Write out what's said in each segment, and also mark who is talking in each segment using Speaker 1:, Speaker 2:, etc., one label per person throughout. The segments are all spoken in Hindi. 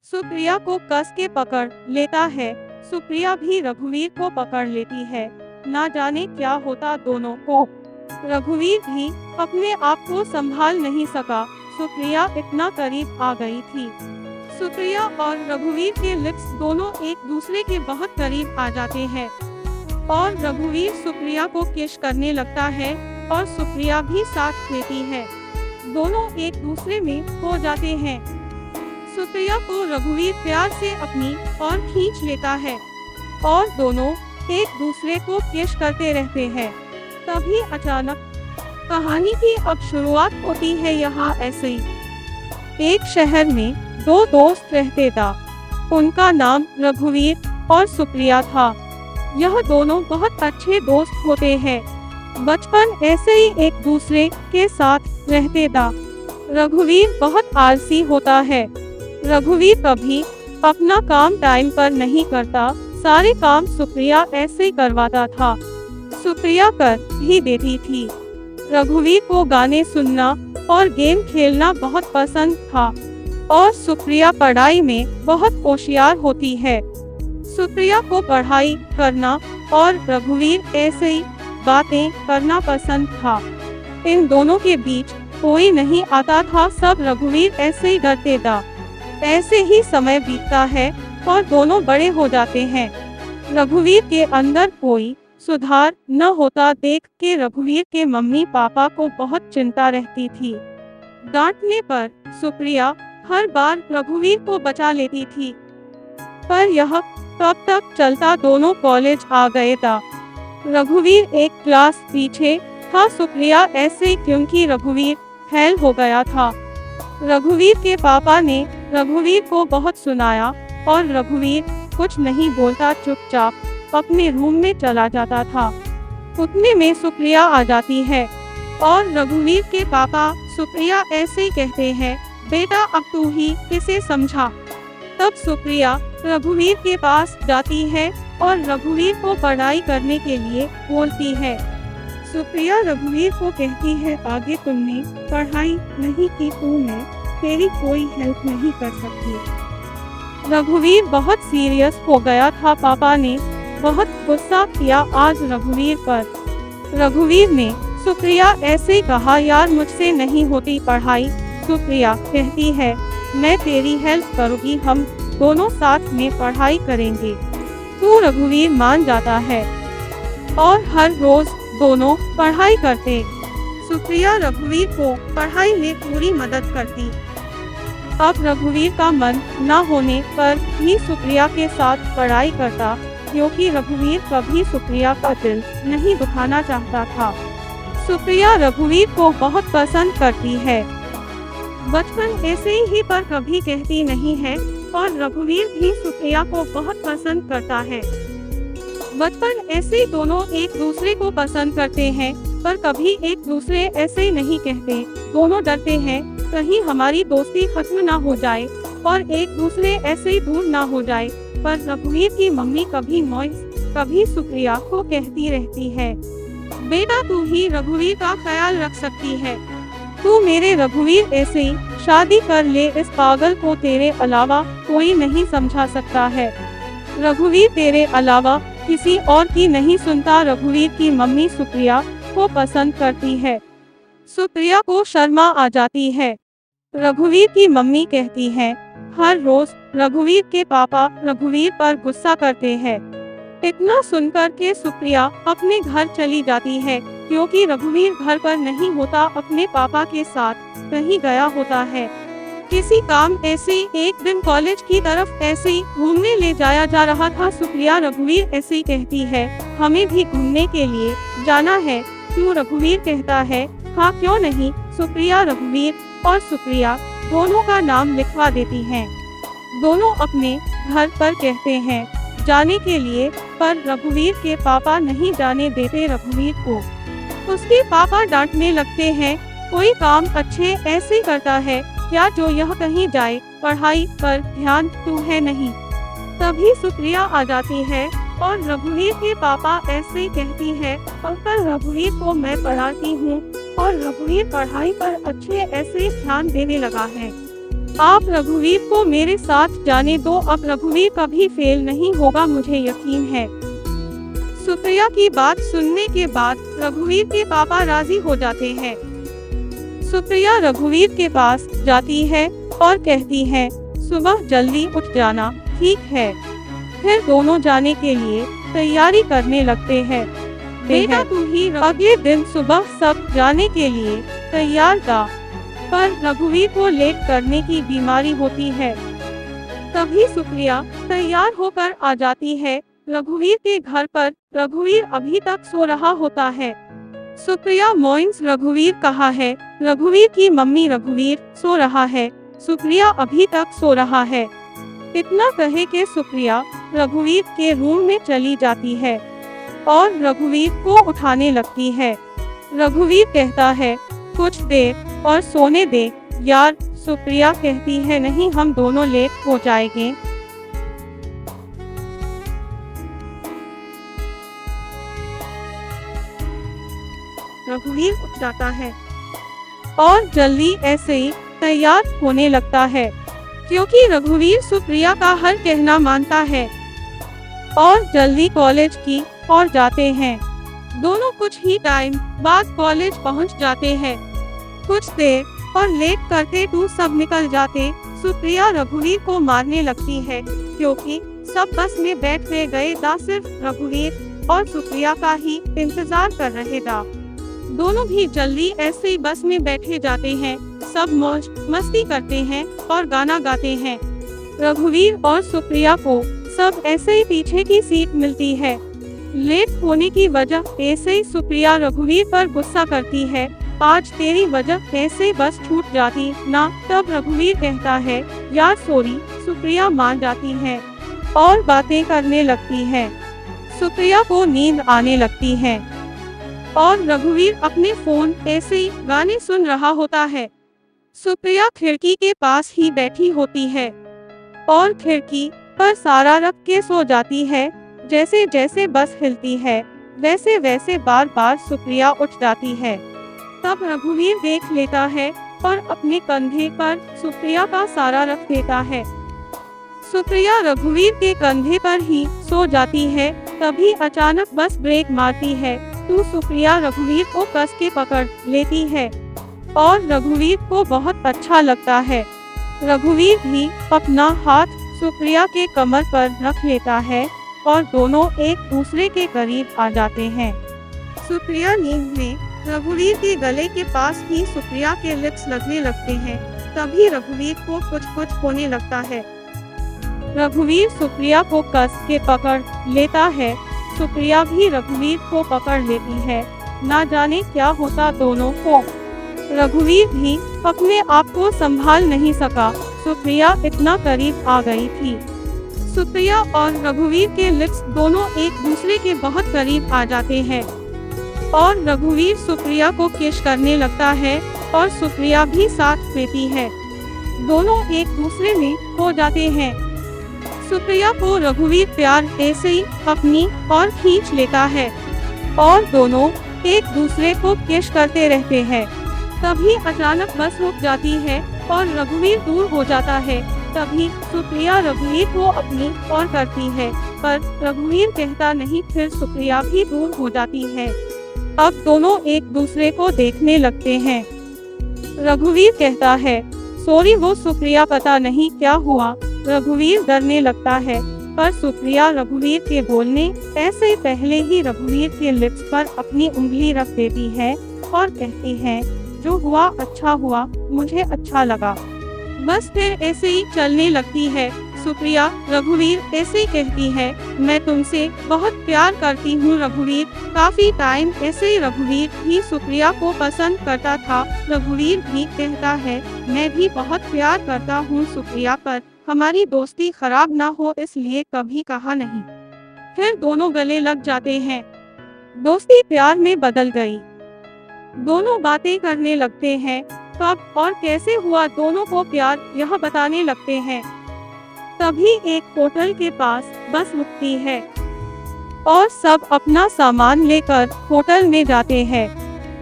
Speaker 1: सुप्रिया को कस के पकड़ लेता है। सुप्रिया भी रघुवीर को पकड़ लेती है। ना जाने क्या होता दोनों को। रघुवीर भी अपने आप को संभाल नहीं सका। सुप्रिया इतना करीब आ गई थी। सुप्रिया और रघुवीर के लिप्स दोनों एक दूसरे के बहुत करीब आ जाते हैं और रघुवीर सुप्रिया को किस करने लगता है और सुप्रिया भी साथ लेती है। दोनों एक दूसरे में खो जाते हैं। सुप्रिया को रघुवीर प्यार से अपनी ओर खींच लेता है और दोनों एक दूसरे को किस करते रहते हैं। तभी अचानक कहानी की अब शुरुआत होती है। यहाँ ऐसे ही एक शहर में दो दोस्त रहते था। उनका नाम रघुवीर और सुप्रिया था। यह दोनों बहुत अच्छे दोस्त होते हैं। बचपन ऐसे ही एक दूसरे के साथ रहते था। रघुवीर बहुत आलसी होता है। रघुवीर कभी अपना काम टाइम पर नहीं करता। सारे काम सुप्रिया ऐसे ही करवाता था। सुप्रिया कर भी देती थी। रघुवीर को गाने सुनना और गेम खेलना बहुत पसंद था और सुप्रिया पढ़ाई में बहुत होशियार होती है। सुप्रिया को पढ़ाई करना और रघुवीर ऐसे ही बातें करना पसंद था। इन दोनों के बीच कोई नहीं आता था। सब रघुवीर ऐसे ही डरते था। ऐसे ही समय बीतता है और दोनों बड़े हो जाते हैं। रघुवीर के अंदर कोई सुधार न होता देख के रघुवीर के मम्मी पापा को बहुत चिंता रहती थी। डांटने पर सुप्रिया हर बार रघुवीर को बचा लेती थी, पर यह कब तक चलता। दोनों कॉलेज आ गए था। रघुवीर एक क्लास पीछे था सुप्रिया ऐसे क्योंकि रघुवीर फेल हो गया था। रघुवीर के पापा ने रघुवीर को बहुत सुनाया और रघुवीर कुछ नहीं बोलता, चुपचाप अपने रूम में चला जाता था। उतने में सुप्रिया आ जाती है और रघुवीर के पापा सुप्रिया ऐसे ही कहते हैं, बेटा अब तू ही इसे समझा। तब सुप्रिया रघुवीर के पास जाती है और रघुवीर को पढ़ाई करने के लिए बोलती है। सुप्रिया रघुवीर को कहती है, आगे तुमने पढ़ाई नहीं की तो मैं तेरी कोई हेल्प नहीं कर सकती। रघुवीर बहुत सीरियस हो गया था। पापा ने बहुत गुस्सा किया आज रघुवीर पर। रघुवीर ने सुप्रिया ऐसे ही कहा, यार मुझसे नहीं होती पढ़ाई। सुप्रिया कहती है, मैं तेरी हेल्प करूँगी, हम दोनों साथ में पढ़ाई करेंगे। तो रघुवीर मान जाता है और हर रोज दोनों पढ़ाई करते। सुप्रिया रघुवीर को पढ़ाई में पूरी मदद करती। अब रघुवीर का मन न होने पर भी सुप्रिया के साथ पढ़ाई करता, क्योंकि रघुवीर कभी सुप्रिया का दिल नहीं दुखाना चाहता था। सुप्रिया रघुवीर को बहुत पसंद करती है। बचपन ऐसे ही पर कभी कहती नहीं है और रघुवीर भी सुप्रिया को बहुत पसंद करता है। बचपन ऐसे ही दोनों एक दूसरे को पसंद करते हैं, पर कभी एक दूसरे ऐसे ही नहीं कहते। दोनों डरते हैं कहीं हमारी दोस्ती खत्म ना हो जाए और एक दूसरे ऐसे ही दूर ना हो जाए। पर रघुवीर की मम्मी कभी मॉइस कभी सुप्रिया को कहती रहती है, बेटा तू ही रघुवीर का ख्याल रख सकती है। तू मेरे रघुवीर ऐसे ही शादी कर ले, इस पागल को तेरे अलावा कोई नहीं समझा सकता है। रघुवीर तेरे अलावा किसी और की नहीं सुनता। रघुवीर की मम्मी सुप्रिया को पसंद करती है। सुप्रिया को शर्मा आ जाती है। रघुवीर की मम्मी कहती है, हर रोज रघुवीर के पापा रघुवीर पर गुस्सा करते हैं। इतना सुनकर के सुप्रिया अपने घर चली जाती है, क्योंकि रघुवीर घर पर नहीं होता, अपने पापा के साथ कहीं गया होता है। किसी काम ऐसे एक दिन कॉलेज की तरफ ऐसे ही घूमने ले जाया जा रहा था। सुप्रिया रघुवीर ऐसे ही कहती है, हमें भी घूमने के लिए जाना है। क्यों? रघुवीर कहता है, हाँ क्यों नहीं। सुप्रिया रघुवीर और सुप्रिया दोनों का नाम लिखवा देती हैं। दोनों अपने घर पर कहते हैं जाने के लिए, पर रघुवीर के पापा नहीं जाने देते रघुवीर को। उसके पापा डांटने लगते हैं, कोई काम अच्छे ऐसे करता है क्या जो यह कहीं जाए, पढ़ाई पर ध्यान क्यों है नहीं। तभी सुप्रिया आ जाती है और रघुवीर के पापा ऐसे कहती है, अंकल रघुवीर को मैं पढ़ाती हूँ और रघुवीर पढ़ाई पर अच्छे ऐसे ध्यान देने लगा है। आप रघुवीर को मेरे साथ जाने दो, अब रघुवीर कभी फेल नहीं होगा, मुझे यकीन है। सुप्रिया की बात सुनने के बाद रघुवीर के पापा राजी हो जाते हैं। सुप्रिया रघुवीर के पास जाती है और कहती है, सुबह जल्दी उठ जाना, ठीक है। फिर दोनों जाने के लिए तैयारी करने लगते हैं। बेटा तू ही अगले दिन सुबह सब जाने के लिए तैयार था, पर रघुवीर को लेट करने की बीमारी होती है। तभी सुप्रिया तैयार होकर आ जाती है रघुवीर के घर पर। रघुवीर अभी तक सो रहा होता है। सुप्रिया मोइंस रघुवीर कहाँ है? रघुवीर की मम्मी रघुवीर सो रहा है, सुप्रिया अभी तक सो रहा है। इतना कहे के सुप्रिया रघुवीर के रूम में चली जाती है और रघुवीर को उठाने लगती है। रघुवीर कहता है, कुछ देर और सोने दे यार। सुप्रिया कहती है, नहीं हम दोनों लेट हो जाएंगे। रघुवीर उठ जाता है और जल्दी ऐसे ही तैयार होने लगता है, क्योंकि रघुवीर सुप्रिया का हर कहना मानता है और जल्दी कॉलेज की ओर जाते हैं। दोनों कुछ ही टाइम बाद कॉलेज पहुंच जाते हैं। कुछ देर और लेट करते टू सब निकल जाते। सुप्रिया रघुवीर को मारने लगती है, क्योंकि सब बस में बैठ गए था, सिर्फ रघुवीर और सुप्रिया का ही इंतजार कर रहे था। दोनों भी जल्दी ऐसे ही बस में बैठे जाते हैं। सब मौज मस्ती करते हैं और गाना गाते हैं। रघुवीर और सुप्रिया को सब ऐसे ही पीछे की सीट मिलती है। लेट होने की वजह ऐसे ही सुप्रिया रघुवीर पर गुस्सा करती है, आज तेरी वजह ऐसे बस छूट जाती ना। तब रघुवीर कहता है, यार सॉरी। सुप्रिया मान जाती है और बातें करने लगती है। सुप्रिया को नींद आने लगती है और रघुवीर अपने फोन ऐसे ही गाने सुन रहा होता है। सुप्रिया खिड़की के पास ही बैठी होती है और खिड़की पर सारा रख के सो जाती है। जैसे जैसे बस हिलती है वैसे वैसे बार बार सुप्रिया उठ जाती है। तब रघुवीर देख लेता है और अपने कंधे पर सुप्रिया का सारा रख देता है। सुप्रिया रघुवीर के कंधे पर ही सो जाती है। तभी अचानक बस ब्रेक मारती है तो सुप्रिया रघुवीर को कस के पकड़ लेती है और रघुवीर को बहुत अच्छा लगता है। रघुवीर भी अपना हाथ सुप्रिया के कमर पर रख लेता है और दोनों एक दूसरे के करीब आ जाते हैं। सुप्रिया नींद में रघुवीर के गले के पास ही सुप्रिया के लिप्स लगने लगते हैं। तभी रघुवीर को कुछ होने लगता है। रघुवीर सुप्रिया को कस के पकड़ लेता है, सुप्रिया भी रघुवीर को पकड़ लेती है। ना जाने क्या होता दोनों को। रघुवीर भी अपने आप को संभाल नहीं सका, सुप्रिया इतना करीब आ गई थी। सुप्रिया और रघुवीर के लिप्स दोनों एक दूसरे के बहुत करीब आ जाते हैं और रघुवीर सुप्रिया को किस करने लगता है और सुप्रिया भी साथ देती है। दोनों एक दूसरे में हो जाते हैं। सुप्रिया को रघुवीर प्यार ऐसे ही अपनी और खींच लेता है और दोनों एक दूसरे को किस करते रहते हैं। तभी अचानक बस रुक जाती है और रघुवीर दूर हो जाता है। तभी सुप्रिया रघुवीर को अपनी ओर करती है, पर रघुवीर कहता नहीं। फिर सुप्रिया भी दूर हो जाती है। अब दोनों एक दूसरे को देखने लगते हैं। रघुवीर कहता है, सॉरी वो सुप्रिया पता नहीं क्या हुआ। रघुवीर डरने लगता है, पर सुप्रिया रघुवीर के बोलने ऐसे ही पहले ही रघुवीर के लिप्स पर अपनी उंगली रख देती है और कहती है, जो हुआ अच्छा हुआ, मुझे अच्छा लगा। बस फिर ऐसे ही चलने लगती है। सुप्रिया रघुवीर ऐसे ही कहती है, मैं तुमसे बहुत प्यार करती हूँ रघुवीर। काफी टाइम ऐसे ही रघुवीर भी सुप्रिया को पसंद करता था। रघुवीर भी कहता है, मैं भी बहुत प्यार करता हूँ सुप्रिया, पर हमारी दोस्ती खराब ना हो इसलिए कभी कहा नहीं। फिर दोनों गले लग जाते हैं। दोस्ती प्यार में बदल गई। दोनों बातें करने लगते हैं, कब और कैसे हुआ दोनों को प्यार यह बताने लगते हैं। तभी एक होटल के पास बस रुकती है और सब अपना सामान लेकर होटल में जाते हैं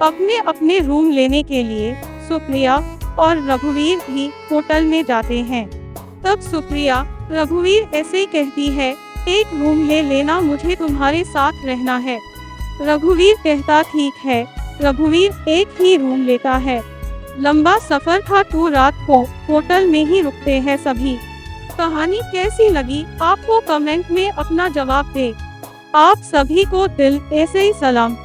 Speaker 1: अपने अपने रूम लेने के लिए। सुप्रिया और रघुवीर भी होटल में जाते हैं। तब सुप्रिया रघुवीर ऐसे कहती है, एक रूम ले लेना, मुझे तुम्हारे साथ रहना है। रघुवीर कहता ठीक है। रघुवीर एक ही रूम लेता है। लंबा सफर था तो रात को होटल में ही रुकते हैं सभी। कहानी कैसी लगी आपको कमेंट में अपना जवाब दे। आप सभी को दिल ऐसे ही सलाम।